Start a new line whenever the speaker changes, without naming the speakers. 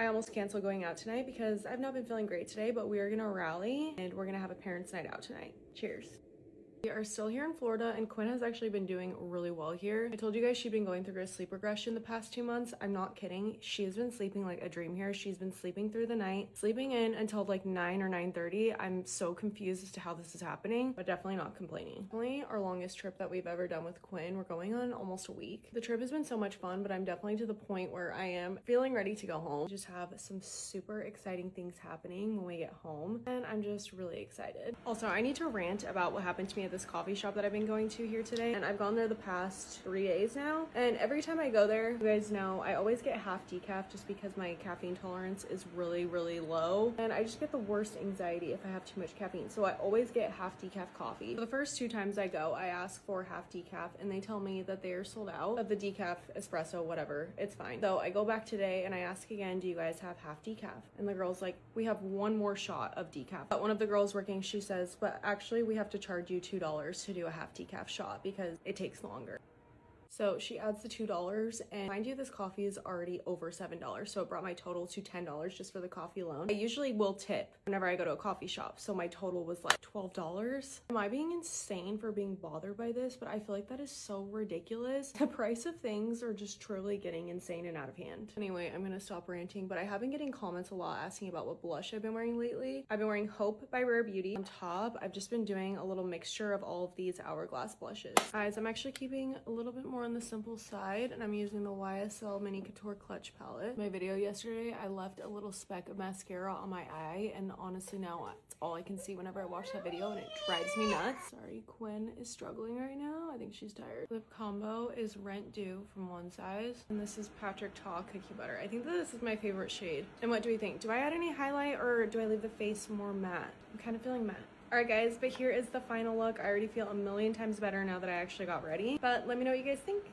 I almost canceled going out tonight because I've not been feeling great today, but we are gonna rally and we're gonna have a parents' night out tonight. Cheers. We are still here in Florida and Quinn has actually been doing really well here. I told you guys she'd been going through a sleep regression the past 2 months. I'm not kidding. She has been sleeping like a dream here. She's been sleeping through the night, sleeping in until like 9 or 9:30. I'm so confused as to how this is happening, but definitely not complaining. Definitely our longest trip that we've ever done with Quinn. We're going on almost a week. The trip has been so much fun, but I'm definitely to the point where I am feeling ready to go home. We just have some super exciting things happening when we get home, and I'm just really excited. Also, I need to rant about what happened to me at this coffee shop that I've been going to here today, and I've gone there the past 3 days now, and every time I go there, you guys know I always get half decaf just because my caffeine tolerance is really low, and I just get the worst anxiety if I have too much caffeine, so I always get half decaf coffee. The first 2 times I go, I ask for half decaf and they tell me that they are sold out of the decaf espresso, whatever, it's fine. So I go back today and I ask again, do you guys have half decaf? And the girl's like, we have 1 more shot of decaf. But one of the girls working, she says, but actually we have to charge you $2 to do a half decaf shot because it takes longer. So she adds the $2, and mind you, this coffee is already over $7, so it brought my total to $10 just for the coffee alone. I usually will tip whenever I go to a coffee shop, so my total was like $12. Am I being insane for being bothered by this? But I feel like that is so ridiculous. The price of things are just truly getting insane and out of hand. Anyway, I'm gonna stop ranting, but I have been getting comments a lot asking about what blush I've been wearing lately. I've been wearing Hope by Rare Beauty. On top, I've just been doing a little mixture of all of these Hourglass blushes. Guys, I'm actually keeping a little bit more on the simple side, and I'm using the YSL Mini Couture Clutch palette. My video yesterday, I left a little speck of mascara on my eye, and honestly now it's all I can see whenever I watch that video, and it drives me nuts. Sorry, Quinn is struggling right now. I think she's tired. Lip combo is Rent Dew from One Size, and this is makeuptok Cookie Butter. I think that this is my favorite shade. And what do we think? Do I add any highlight or do I leave the face more matte? I'm kind of feeling matte. Alright guys, but here is the final look. I already feel a million times better now that I actually got ready, but let me know what you guys think.